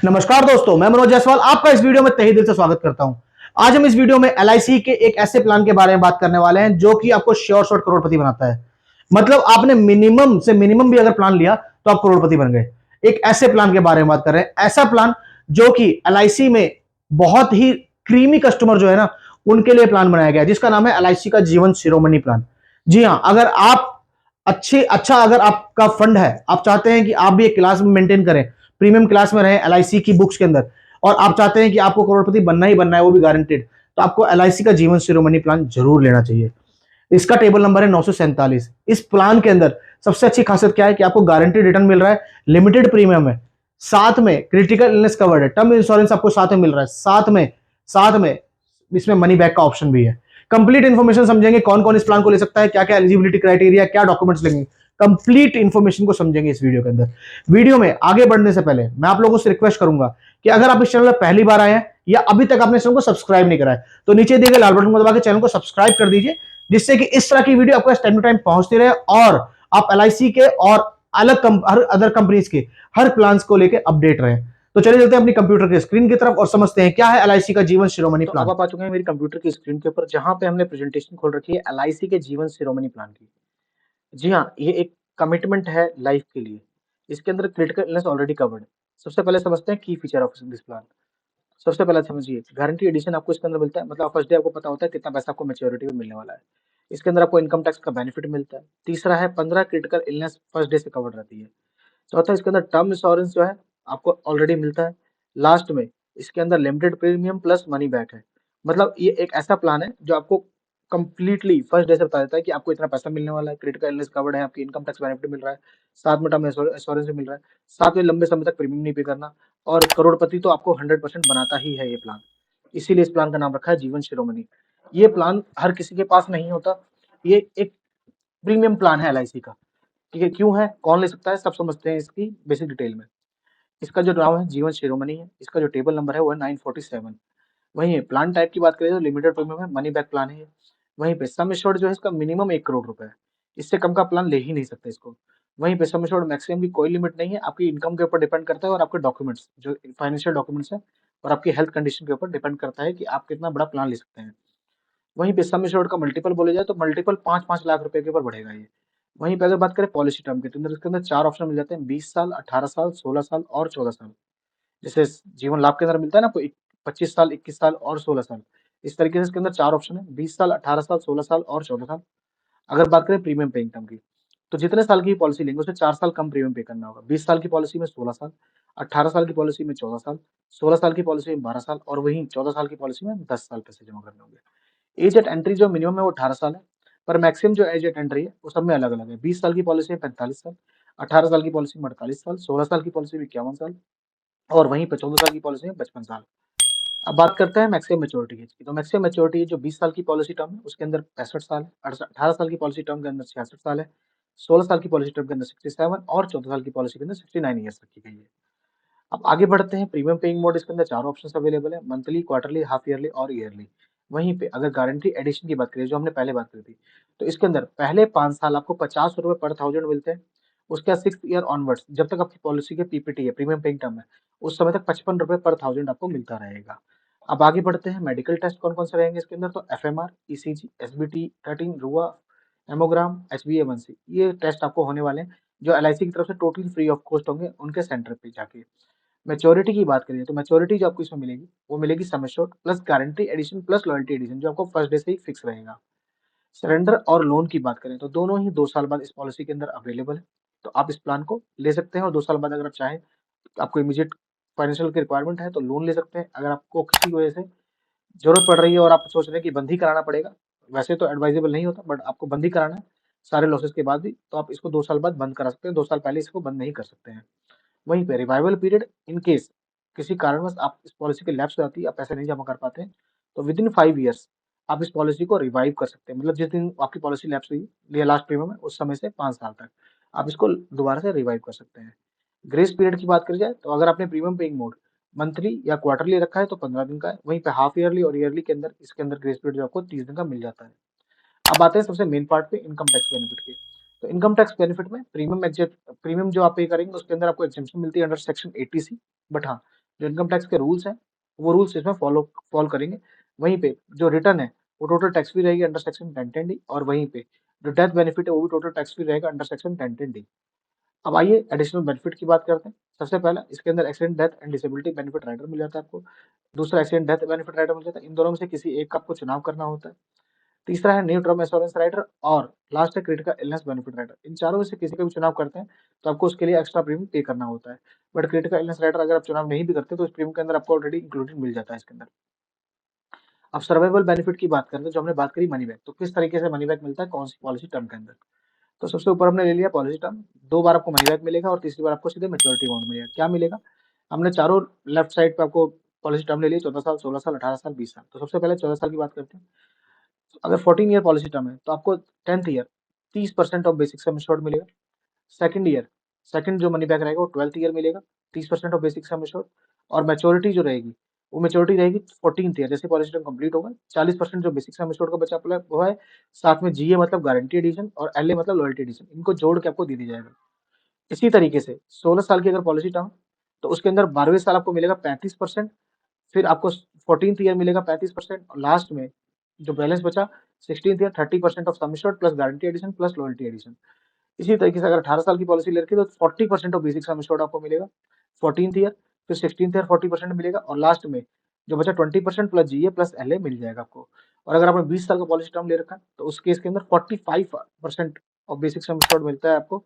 नमस्कार दोस्तों, मैं मनोज जायसवाल आपका इस वीडियो में तहे दिल से स्वागत करता हूं। आज हम इस वीडियो में एलआईसी के एक ऐसे प्लान के बारे में बात करने वाले हैं जो कि आपको श्योर शॉट करोड़पति बनाता है। मतलब आपने मिनिमम से मिनिमम भी अगर प्लान लिया तो आप करोड़पति बन गए। एक ऐसे प्लान के बारे में बात कर रहे हैं, ऐसा प्लान जो कि एलआईसी में बहुत ही क्रीमी कस्टमर जो है ना उनके लिए प्लान बनाया गया है, जिसका नाम है एलआईसी का जीवन शिरोमणि प्लान। जी हाँ, अगर आप अगर आपका फंड है, आप चाहते हैं कि आप भी एक क्लास में मेंटेन करें, प्रीमियम क्लास में रहें एलआईसी की बुक्स के अंदर, और आप चाहते हैं कि आपको करोड़पति बनना ही बनना है, वो भी गारंटेड, तो आपको एलआईसी का जीवन शिरोमणि प्लान जरूर लेना चाहिए। इसका टेबल नंबर है 947। इस प्लान के अंदर सबसे अच्छी खासियत क्या है कि आपको गारंटेड रिटर्न मिल रहा है, लिमिटेड प्रीमियम है, साथ में क्रिटिकल इलनेस कवर्ड है, टर्म इंश्योरेंस आपको साथ में मिल रहा है, साथ में इसमें मनी बैक का ऑप्शन भी है। कंप्लीट इन्फॉर्मेशन समझेंगे, कौन कौन इस प्लान को ले सकता है, क्या क्या एलिजिबिलिटी क्राइटेरिया, क्या डॉक्यूमेंट्स लेंगे, कंप्लीट इन्फॉर्मेशन को समझेंगे इस वीडियो के अंदर। वीडियो में आगे बढ़ने से पहले मैं आप लोगों से रिक्वेस्ट करूंगा कि अगर आप इस चैनल पर पहली बार आए हैं या अभी तक आपने इस चैनल को सब्सक्राइब नहीं करा है तो नीचे दिए गए लाल बटन को दबा के चैनल को सब्सक्राइब कर दीजिए, जिससे कि इस तरह की वीडियो आपको टाइम टू टाइम पहुंचती रहे और आप एलआईसी के और हर अदर कंपनीज के हर प्लान्स को लेकर अपडेट रहे। तो चलिए चलते हैं अपनी कंप्यूटर के स्क्रीन की तरफ और समझते हैं क्या है एलआईसी का जीवन शिरोमणि तो प्लान। अब आप आ चुके हैं मेरी कंप्यूटर की स्क्रीन के ऊपर, जहाँ पे हमने प्रेजेंटेशन खोल रखी है एलआईसी के जीवन शिरोमणि प्लान की। जी हाँ, ये एक कमिटमेंट है लाइफ के लिए। इसके अंदर क्रिटिकल इलनेस ऑलरेडी कवर्ड है। सबसे पहले समझते हैं की फीचर ऑफ दिस प्लान। सबसे पहले समझिए, गारंटी एडिशन आपको इसके अंदर मिलता है, मतलब फर्स्ट डे आपको पता होता है कितना पैसा आपको मैच्योरिटी में मिलने वाला है। इसके अंदर आपको इनकम टैक्स का बेनिफिट मिलता है। तीसरा है 15 क्रिटिकल इलनेस फर्स्ट डे से कवर्ड रहती है। चौथा, इसके अंदर टर्म इंश्योरेंस जो है आपको ऑलरेडी मिलता है। लास्ट में इसके अंदर limited premium plus money back है। मतलब ये एक ऐसा प्लान है जो आपको कंप्लीटली फर्स्ट डे से बता देता है कि आपको इतना पैसा मिलने वाला है, क्रिटिकल इलनेस कवर्ड है, आपकी इनकम टैक्स बेनिफिट मिल रहा है, साथ में टर्म इंश्योरेंस भी मिल रहा है, साथ में लंबे समय तक प्रीमियम नहीं पे करना, और करोड़पति तो आपको 100% बनाता ही है ये प्लान। इसीलिए इस प्लान का नाम रखा है जीवन शिरोमणि। ये प्लान हर किसी के पास नहीं होता। ये एक प्रीमियम प्लान है एलआईसी का। ठीक है, क्यों है, कौन ले सकता है, सब समझते हैं इसकी बेसिक डिटेल में। इसका जो नाम है जीवन शिरोमणि है, इसका जो टेबल नंबर है वो है 947। वहीं प्लान टाइप की बात करें तो लिमिटेड प्रीमियम है, मनी बैक प्लान है ये। वहीं पे सम एश्योर्ड जो है इसका मिनिमम 1 करोड़ रुपए है। इससे कम का प्लान ले ही नहीं सकते इसको। वहीं पे सम एश्योर्ड मैक्सिमम की कोई लिमिट नहीं है, आपकी इनकम के ऊपर डिपेंड करता है और आपके डॉक्यूमेंट्स जो फाइनेंशियल डॉक्यूमेंट्स है और आपकी हेल्थ कंडीशन के ऊपर डिपेंड करता है कि आप कितना बड़ा प्लान ले सकते हैं। वहीं पे सम एश्योर्ड का मल्टीपल बोले जाए तो मल्टीपल 5-5 लाख रुपए के ऊपर बढ़ेगा ये। वहीं पे अगर बात करें पॉलिसी टर्म की, तो इसके अंदर 4 ऑप्शन मिल जाते हैं: 20 साल, 18 साल, 16 साल और 14 साल। जैसे जीवन लाभ के अंदर मिलता है ना, कोई 25 साल, 21 साल और 16 साल। इस तरीके से इसके अंदर 4 ऑप्शन है: 20 साल, 18 साल, 16 साल और 14 साल। अगर बात करें प्रीमियम पेइंग टर्म की, तो जितने साल की पॉलिसी लेंगे उससे 4 साल कम प्रीमियम पे करना होगा। 20 साल की पॉलिसी में 16 साल, 18 साल की पॉलिसी में 14 साल, 16 साल की पॉलिसी में 12 साल और वहीं 14 साल की पॉलिसी में 10 साल पैसे जमा करने होंगे। एज एट एंट्री जो मिनिमम है वो 18 साल है, पर मैक्सिमम जो एज एट एंट्री है वो सब में अलग-अलग है। 20 साल की पॉलिसी में 45 साल, 18 साल की पॉलिसी में 48 साल, 16 साल की पॉलिसी में 51 साल और वहीं पे 14 साल की पॉलिसी में 55 साल। अब बात करते हैं मैक्सिमम मैच्योरिटी एज की। तो मैक्सिमम मैच्योरिटी जो 20 साल की पॉलिसी टर्म है उसके अंदर 65 साल है, 18 साल की पॉलिसी टर्म के अंदर 66 साल है, 16 साल की पॉलिसी टर्म के अंदर 67 और 14 साल की पॉलिसी के अंदर 69 ईयर्स रखी गई है। अब आगे बढ़ते हैं प्रीमियम पेइंग मोड। इसके अंदर 4 ऑप्शंस अवेलेबल है: मंथली, क्वार्टरली, हाफ ईयरली और ईयरली। वहीं पे अगर गारंटी एडिशन की बात करें, जो हमने पहले बात करी थी, तो इसके अंदर पहले 5 साल आपको ₹50 पर 1000 मिलते हैं। उसके बाद 6th ईयर ऑनवर्ड्स, जब तक आपकी पॉलिसी के पीपीटी है, प्रीमियम पेइंग टर्म है, उस समय तक ₹55 पर 1000 आपको मिलता रहेगा। अब आगे बढ़ते हैं, मेडिकल टेस्ट कौन-कौन से रहेंगे इसके अंदर, तो एफएमआर, ईसीजी, एसबीटी, टटिंग, रुआ, एमोग्राम, एचबीए1सी, ये टेस्ट आपको होने वाले हैं, जो एलआईसी की तरफ से टोटली फ्री ऑफ कॉस्ट होंगे उनके सेंटर पे जाके। मैच्योरिटी की बात करें तो मैच्योरिटी जो आपको इसमें मिलेगी वो मिलेगी sum assured plus guarantee addition plus loyalty addition, जो आपको फर्स्ट डे से ही फिक्स रहेगा। सरेंडर और लोन की बात करें तो दोनों ही 2 साल बाद इस पॉलिसी के अंदर अवेलेबल है, तो आप इस प्लान को ले सकते हैं और 2 साल बाद अगर आप चाहें, आपको इमीडिएट फाइनेंशियल की रिक्वायरमेंट है तो लोन ले सकते हैं। अगर आपको किसी वजह से ज़रूरत पड़ रही है और आप सोच रहे हैं कि बंद ही कराना पड़ेगा, वैसे तो एडवाइजेबल नहीं होता, बट आपको बंद ही कराना है सारे लॉसेस के बाद भी, तो आप इसको 2 साल बाद बंद करा सकते हैं, 2 साल पहले इसको बंद नहीं कर सकते हैं। वहीं पे रिवाइवल पीरियड, इन केस किसी कारणवश आप इस पॉलिसी के लैप्स हो जाती है, आप पैसे नहीं जमा कर पाते हैं, तो विदिन 5 ईयर्स आप इस पॉलिसी को रिवाइव कर सकते हैं। मतलब जिस दिन आपकी पॉलिसी लैप्स हुई, ये लास्ट प्रीमियम है, उस समय से 5 साल तक आप इसको दोबारा से रिवाइव कर सकते हैं। ग्रेस पीरियड की बात करी जाए तो अगर आपने प्रीमियम पेइंग मोड मंथली या क्वार्टरली रखा है तो 15 दिन का है, वहीं पे हाफ ईयरली और ईयरली के अंदर इसके अंदर ग्रेस पीरियड जो आपको 30 दिन का मिल जाता है। अब आते हैं सबसे मेन पार्ट पे, इनकम टैक्स बेनिफिट के। तो इनकम टैक्स बेनिफिट में प्रीमियम जो आप पे करेंगे उसके अंदर आपको एग्जेम्पशन मिलती है अंडर सेक्शन 80C। बट हाँ, जो इनकम टैक्स के रूल्स हैं वो रूल्स इसमें फॉलो करेंगे। वहीं पे जो रिटर्न है वो टोटल टैक्स फ्री रहेगी अंडर सेक्शन 1010D, और वहीं पे जो डेथ बेनिफिट है वो भी टोटल टैक्स फ्री रहेगा अंडर सेक्शन 1010D। अब आइए एडिशनल बेनिफिट की बात करते हैं। सबसे पहला इसके अंदर accident death and disability benefit rider मिल जाता है आपको। दूसरा एक्सीडेंट डेथ बेनिफिट राइडर मिल जाता है। इन दोनों में से किसी एक का आपको चुनाव करना होता है। तीसरा है न्यू टर्म इंश्योरेंस राइडर, और लास्ट है क्रिटिकल इलनेस बेनिफिट राइडर। इन चारों में से किसी का भी चुनाव करते हैं तो आपको उसके लिए एक्स्ट्रा प्रीमियम पे करना होता है। बट क्रिटिकल इलनेस राइडर अगर आप चुनाव नहीं भी करते तो इस प्रीमियम के अंदर आपको ऑलरेडी इंक्लूडेड मिल जाता है इसके अंदर। अब सर्वाइवल बेनिफिट की बात करते हैं, जो हमने बात करी मनी बैक, तो किस तरीके से मनी बैक मिलता है कौन सी पॉलिसी टर्म के अंदर। तो सबसे ऊपर हमने ले लिया पॉलिसी टर्म, 2 बार आपको मनी बैक मिलेगा और तीसरी बार आपको सीधे मैच्योरिटी अमाउंट मिलेगा। क्या मिलेगा? हमने चारों लेफ्ट साइड पे आपको पॉलिसी टर्म ले ली, 14 साल, 16 साल, 18 साल, 20 साल। तो सबसे पहले 14 साल की बात करते हैं। अगर 14 ईयर पॉलिसी टर्म है तो आपको 10th year 30% of basic sum assured मिलेगा। सेकंड ईयर, सेकंड जो मनी बैक रहेगा वो 12th ईयर मिलेगा, 30% ऑफ बेसिक सम एश्योर्ड। और मैच्योरिटी जो रहेगी वो मैच्योरिटी रहेगी 14th ईयर, जैसे पॉलिसी टर्म कंप्लीट होगा 40% जो बेसिक सम एश्योर्ड का बचा पड़ा वो है, साथ में जीए मतलब गारंटी एडिशन और एलए मतलब लॉयल्टी एडिशन, इनको जोड़ के आपको दे दिया जाएगा। इसी तरीके से 16 साल की अगर पॉलिसी टर्म तो उसके अंदर 12वें साल आपको मिलेगा 35%, फिर आपको 14th ईयर मिलेगा 35%, और लास्ट में जो बैलेंस बचा 16th year 30% of sum assured plus guarantee addition plus loyalty addition. इसी तरीके से अगर 18 साल की पॉलिसी ले रखी है तो 40% ऑफ बेसिक सम एश्योर्ड आपको मिलेगा 14th ईयर, फिर 16th ईयर 40% मिलेगा, और लास्ट में जो बचा 20% प्लस जीए प्लस एलए मिल जाएगा आपको। और अगर आपने 20 साल का पॉलिसी टर्म ले रखा है तो उस केस के अंदर 45% ऑफ बेसिक सम एश्योर्ड मिलता है आपको।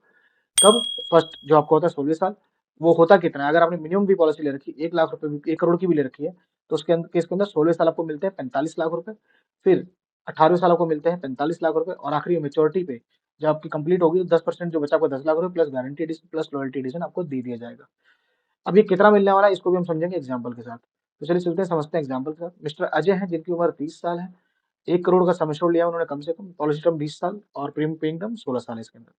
कब? फर्स्ट जो आपको होता है 16 साल। वो होता कितना है? अगर आपने मिनिमम भी पॉलिसी ले रखी है 1 लाख रुपए 1 करोड़ की भी ले रखी है तो उसके अंदर केस के अंदर 16 साल आपको मिलते हैं 45 लाख रुपए, फिर 18वें साल आपको मिलते हैं 45 लाख रुपए, और आखिरी मेच्योरिटी पे जब आपकी कंप्लीट होगी 10% जो बचा आपको 10 लाख रुपए plus guarantee addition plus loyalty addition आपको दे दिया जाएगा। अब ये कितना मिलने वाला है इसको भी हम समझेंगे एग्जाम्पल के साथ। तो चलिए चलते हैं, समझते हैं एग्जाम्पल के साथ। मिस्टर अजय हैं जिनकी उम्र 30 साल है, 1 करोड़ का सम एश्योर्ड लिया उन्होंने कम से कम, पॉलिसी टर्म 20 साल और प्रीमियम पेइंग टर्म 16 साल है इसके अंदर।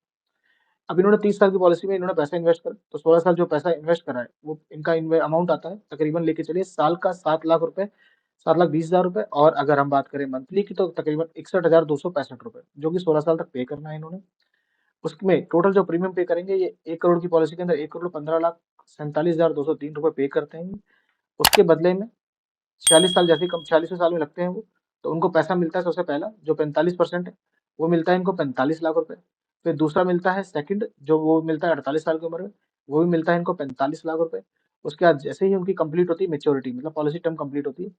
अब इन्होंने 30 साल की पॉलिसी में इन्होंने पैसा इन्वेस्ट करा, तो 16 साल जो पैसा इन्वेस्ट करा है वो इनका अमाउंट आता है तकरीबन, लेके चलिए साल का 7 लाख रुपए, 7,20,000 रुपए। और अगर हम बात करें मंथली की तो तकरीबन 61,265 रुपए, जो कि 16 साल तक पे करना है इन्होंने। उसमें टोटल जो प्रीमियम पे करेंगे ये 1 करोड़ की पॉलिसी के अंदर 1,15,47,203 रुपए पे करते हैं। उसके बदले में 46 साल, जैसे कम 46वें साल में लगते हैं वो, तो उनको पैसा मिलता है सबसे पहला जो 45% है वो मिलता है इनको 45 लाख रुपए। फिर दूसरा मिलता है सेकंड जो वो मिलता है 48 साल की उम्र में, वो भी मिलता है इनको 45 लाख रुपए। उसके बाद जैसे ही उनकी कंप्लीट होती है मेच्योरिटी, मतलब पॉलिसी टर्म कंप्लीट होती है,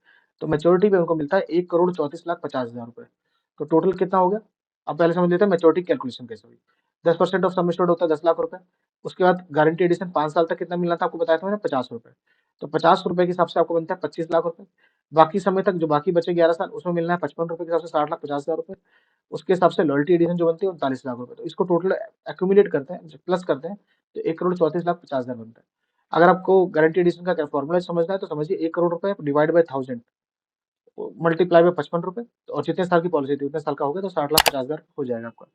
तो मेच्योरिटी पे उनको मिलता है 1,34,50,000 रुपए। तो टोटल कितना हो गया? अब पहले समझ लेते हैं मेच्योरिटी कैलकुलेशन कैसे हुई। 10% ऑफ सम एश्योर्ड होता है 10 लाख रुपए। उसके बाद गारंटी एडिशन 5 साल तक कितना मिलना था आपको बताया था मैंने, 50 रुपए। तो 50 रुपए के हिसाब से आपको बनता है 25 लाख रुपए। बाकी समय तक जो बाकी बचे 11 साल उसमें मिलना है 55 रुपए के हिसाब से 60,50,000 रुपए। उसके हिसाब से लॉयल्टी एडिशन जो बनती है 39 लाख रुपए। तो इसको टोटल एक्यूमुलेट करते हैं, प्लस करते हैं, तो 1,34,50,000 बनता है। अगर आपको गारंटी एडिशन का फॉर्मूला समझना है तो समझिए 1 करोड़ रुपए डिवाइड बाय 1000 मल्टीप्लाई बाय 55 रुपए, और जितने साल की पॉलिसी थी उतने साल का हो गया तो 60,50,000 हो जाएगा आपका।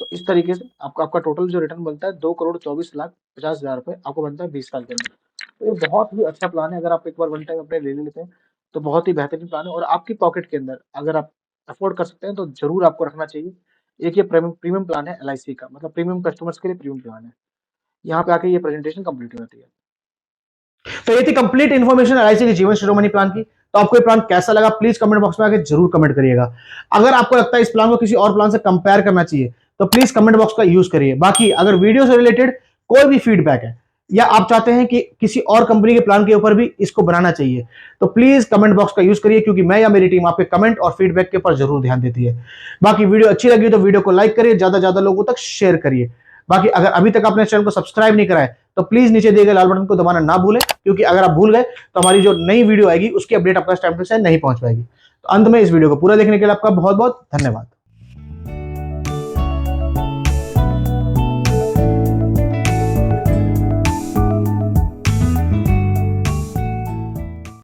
तो इस तरीके से आपका टोटल जो रिटर्न बनता है 2,24,50,000 रुपए आपको बनता है 20 साल के अंदर। तो ये बहुत ही अच्छा प्लान है, अगर आप एक बार वन टाइम अपने ले लेते हैं तो बहुत ही बेहतरीन प्लान है, और आपकी पॉकेट के अंदर अगर आप अफोर्ड कर सकते हैं तो जरूर आपको रखना चाहिए। एक ये प्रीमियम प्लान है एलआईसी का, मतलब प्रीमियम कस्टमर्स के लिए प्रीमियम प्लान है। यहाँ पे आके ये प्रेजेंटेशन कंप्लीट हो जाती है। तो ये थी कंप्लीट इन्फॉर्मेशन एलआईसी के जीवन शिरोमणि प्लान की। तो आपको ये प्लान कैसा लगा प्लीज कमेंट बॉक्स में आके जरूर कमेंट करिएगा। अगर आपको लगता है इस प्लान को किसी और प्लान से कंपेयर करना चाहिए तो प्लीज कमेंट बॉक्स का यूज करिए। बाकी अगर वीडियो से रिलेटेड कोई भी फीडबैक है या आप चाहते हैं कि किसी और कंपनी के प्लान के ऊपर भी इसको बनाना चाहिए तो प्लीज कमेंट बॉक्स का यूज करिए, क्योंकि मैं या मेरी टीम आपके कमेंट और फीडबैक के ऊपर जरूर ध्यान देती है। बाकी वीडियो अच्छी लगी तो वीडियो को लाइक करिए, ज्यादा ज्यादा लोगों तक शेयर करिए। बाकी अगर अभी तक आपने चैनल को सब्सक्राइब नहीं करा है तो प्लीज नीचे दिए गए लाल बटन को दबाना ना भूलें, क्योंकि अगर आप भूल गए तो हमारी जो नई वीडियो आएगी उसकी अपडेट आपका टाइम से नहीं पहुंच पाएगी। तो अंत में इस वीडियो को पूरा देखने के लिए आपका बहुत बहुत धन्यवाद।